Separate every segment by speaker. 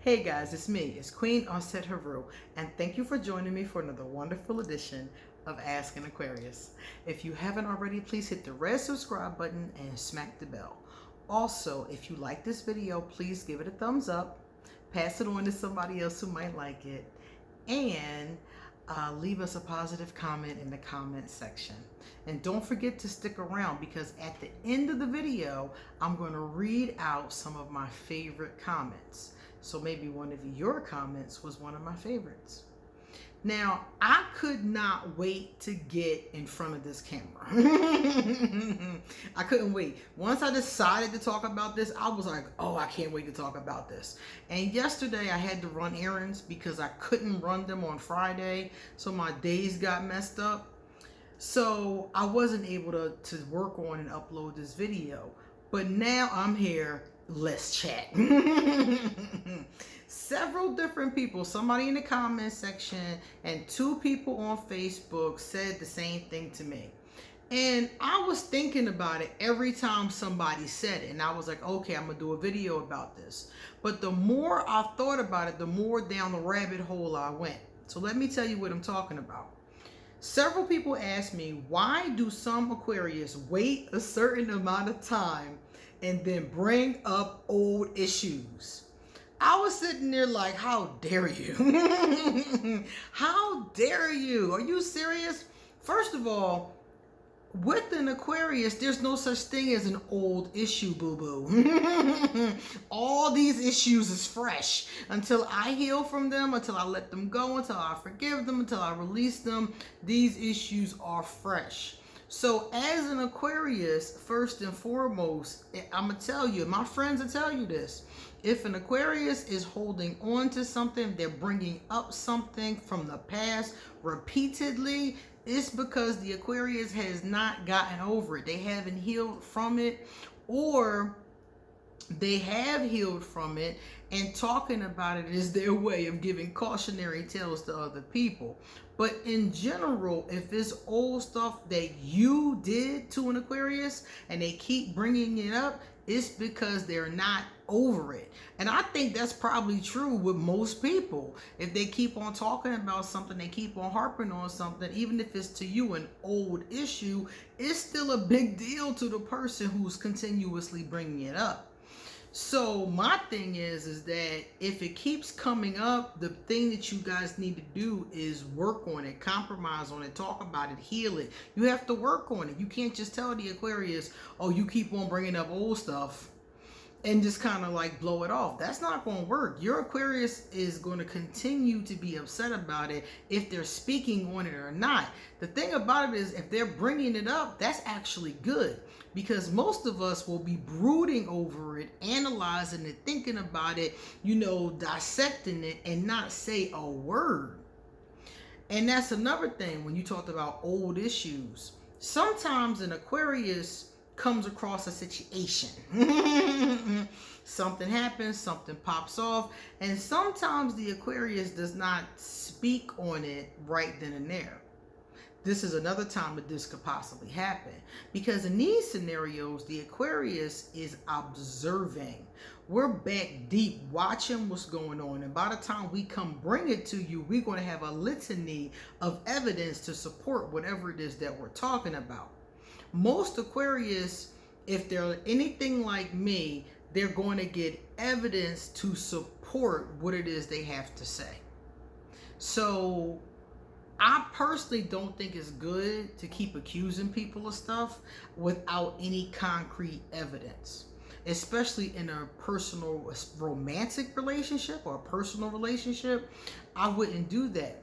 Speaker 1: Hey guys, it's me, it's Queen Onset Haru, and thank you for joining me for another wonderful edition of Ask an Aquarius. If you haven't already, please hit the red subscribe button and smack the bell. Also, if you like this video, please give it a thumbs up, pass it on to somebody else who might like it, and leave us a positive comment in the comment section. And don't forget to stick around because at the end of the video, I'm going to read out some of my favorite comments. So maybe one of your comments was one of my favorites. Now, I could not wait to get in front of this camera. I couldn't wait. Once I decided to talk about this, I was like, oh, I can't wait to talk about this. And yesterday I had to run errands because I couldn't run them on Friday. So my days got messed up. So I wasn't able to work on and upload this video. But now I'm here. Let's chat. Several different people, somebody in the comment section and 2 people on Facebook said the same thing to me. And I was thinking about it every time somebody said it. And I was like, okay, I'm going to do a video about this. But the more I thought about it, the more down the rabbit hole I went. So let me tell you what I'm talking about. Several people asked me, why do some Aquarius wait a certain amount of time and then bring up old issues? I was sitting there like, how dare you? How dare you? Are you serious? First of all, with an Aquarius, there's no such thing as an old issue, boo-boo. All these issues is fresh. Until I heal from them, until I let them go, until I forgive them, until I release them, these issues are fresh. So as an Aquarius, first and foremost, I'm going to tell you, my friends will tell you this. If an Aquarius is holding on to something, they're bringing up something from the past repeatedly, it's because the Aquarius has not gotten over it. They haven't healed from it, or they have healed from it, and talking about it is their way of giving cautionary tales to other people. But in general, if it's old stuff that you did to an Aquarius and they keep bringing it up, it's because they're not over it. And I think that's probably true with most people. If they keep on talking about something, they keep on harping on something, even if it's to you an old issue, it's still a big deal to the person who's continuously bringing it up. So my thing is that if it keeps coming up, the thing that you guys need to do is work on it, compromise on it, talk about it, heal it. You have to work on it. You can't just tell the Aquarius, oh, you keep on bringing up old stuff and just kind of like blow it off. That's not going to work. Your Aquarius is going to continue to be upset about it if they're speaking on it or not. The thing about it is if they're bringing it up, that's actually good, because most of us will be brooding over it, analyzing it, thinking about it, dissecting it, and not say a word. And that's another thing when you talked about old issues. Sometimes an Aquarius comes across a situation. Something happens, something pops off, and sometimes the Aquarius does not speak on it right then and there. This is another time that this could possibly happen, because in these scenarios, the Aquarius is observing. We're back deep watching what's going on, and by the time we come bring it to you, we're going to have a litany of evidence to support whatever it is that we're talking about. Most Aquarius, if they're anything like me, they're going to get evidence to support what it is they have to say. So I personally don't think it's good to keep accusing people of stuff without any concrete evidence, especially in a personal romantic relationship or a personal relationship. I wouldn't do that.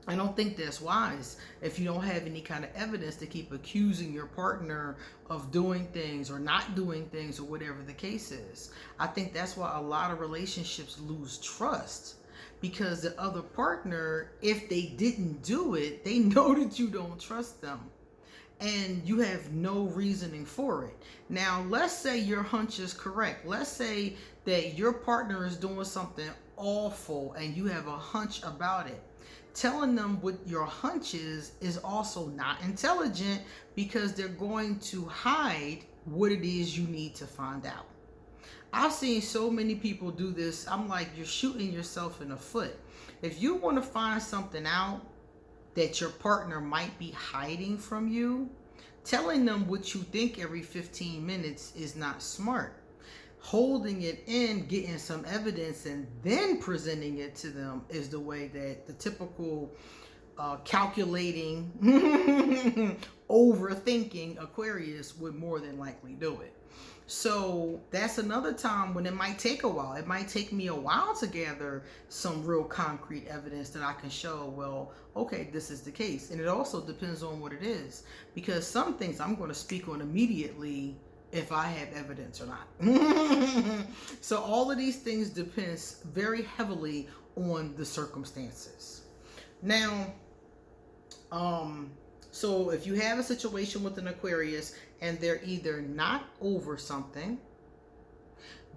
Speaker 1: I don't think that's wise if you don't have any kind of evidence to keep accusing your partner of doing things or not doing things or whatever the case is. I think that's why a lot of relationships lose trust, because the other partner, if they didn't do it, they know that you don't trust them and you have no reasoning for it. Now, let's say your hunch is correct. Let's say that your partner is doing something awful and you have a hunch about it. Telling them what your hunch is also not intelligent, because they're going to hide what it is you need to find out. I've seen so many people do this. I'm like, you're shooting yourself in the foot. If you want to find something out that your partner might be hiding from you, telling them what you think every 15 minutes is not smart. Holding it in, getting some evidence, and then presenting it to them is the way that the typical calculating, overthinking Aquarius would more than likely do it. So that's another time when it might take a while. It might take me a while to gather some real concrete evidence that I can show, well, okay, this is the case. And it also depends on what it is, because some things I'm going to speak on immediately if I have evidence or not. So all of these things depends very heavily on the circumstances. Now, so if you have a situation with an Aquarius and they're either not over something,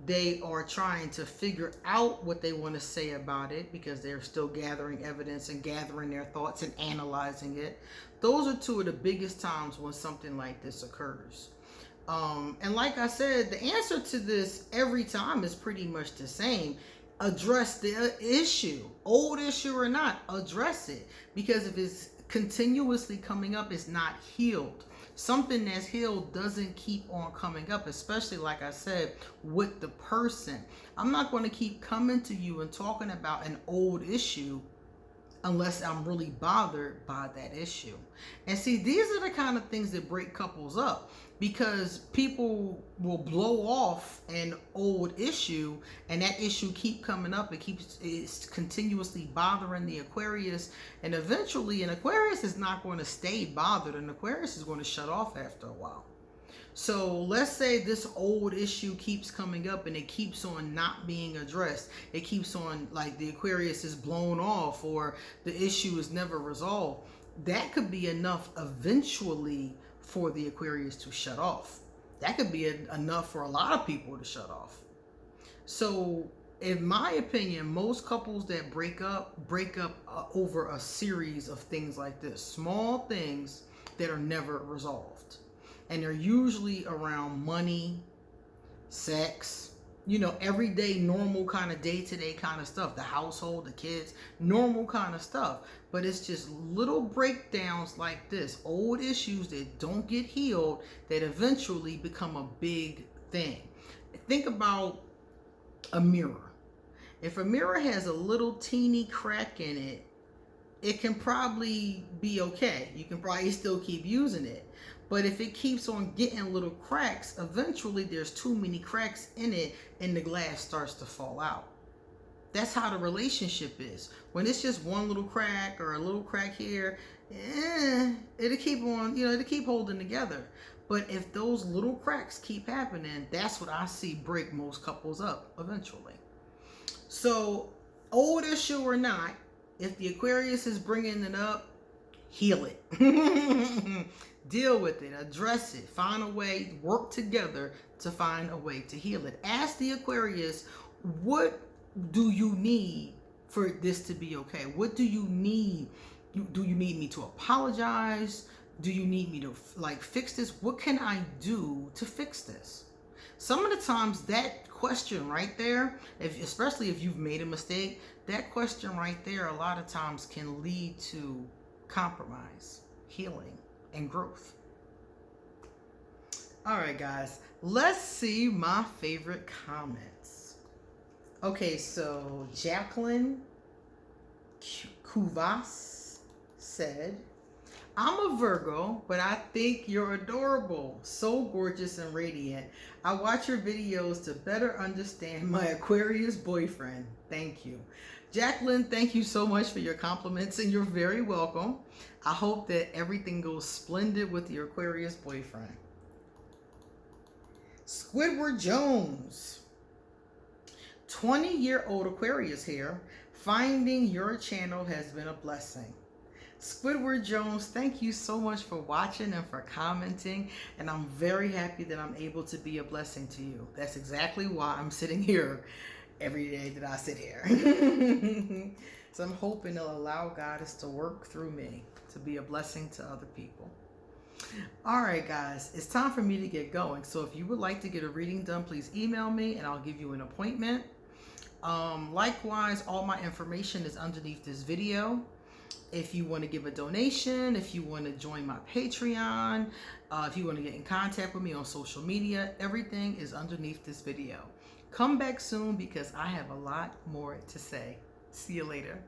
Speaker 1: they are trying to figure out what they want to say about it because they're still gathering evidence and gathering their thoughts and analyzing it. Those are two of the biggest times when something like this occurs. And like I said, the answer to this every time is pretty much the same. Address the issue, old issue or not, address it. Because if it's continuously coming up, it's not healed. Something that's healed doesn't keep on coming up, especially like I said, with the person. I'm not going to keep coming to you and talking about an old issue unless I'm really bothered by that issue. And see, these are the kind of things that break couples up, because people will blow off an old issue and that issue keep coming up. It's continuously bothering the Aquarius, and eventually an Aquarius is not going to stay bothered. An Aquarius is going to shut off after a while. So let's say this old issue keeps coming up and it keeps on not being addressed. It keeps on, like, the Aquarius is blown off or the issue is never resolved. That could be enough eventually for the Aquarius to shut off. That could be enough for a lot of people to shut off. So in my opinion, most couples that break up over a series of things like this, small things that are never resolved. And they're usually around money, sex, everyday normal kind of day-to-day kind of stuff, the household, the kids, normal kind of stuff. But it's just little breakdowns like this, old issues that don't get healed, that eventually become a big thing. Think about a mirror. If a mirror has a little teeny crack in it, it can probably be okay. You can probably still keep using it. But if it keeps on getting little cracks, eventually there's too many cracks in it and the glass starts to fall out. That's how the relationship is. When it's just one little crack or a little crack here, it'll keep on, it'll keep holding together. But if those little cracks keep happening, that's what I see break most couples up eventually. So, old issue or not, if the Aquarius is bringing it up, heal it. Deal with it, address it, find a way, work together to find a way to heal it. Ask the Aquarius, what do you need for this to be okay? What do you need? Do you need me to apologize? Do you need me to fix this? What can I do to fix this? Some of the times that question right there, especially if you've made a mistake, that question right there a lot of times can lead to compromise, healing, and growth. All right, guys, let's see my favorite comments. Okay, so Jacqueline Kuvas said, I'm a Virgo, but I think you're adorable, so gorgeous and radiant. I watch your videos to better understand my Aquarius boyfriend. Thank you. Jacqueline, thank you so much for your compliments, and you're very welcome. I hope that everything goes splendid with your Aquarius boyfriend. Squidward Jones, 20-year-old Aquarius here. Finding your channel has been a blessing. Squidward Jones, thank you so much for watching and for commenting, and I'm very happy that I'm able to be a blessing to you. That's exactly why I'm sitting here every day that I sit here. So I'm hoping it'll allow God to work through me to be a blessing to other people. All right, guys, it's time for me to get going. So if you would like to get a reading done, please email me and I'll give you an appointment. Likewise, all my information is underneath this video. If you want to give a donation, if you want to join my Patreon, if you want to get in contact with me on social media, everything is underneath this video. Come back soon because I have a lot more to say. See you later.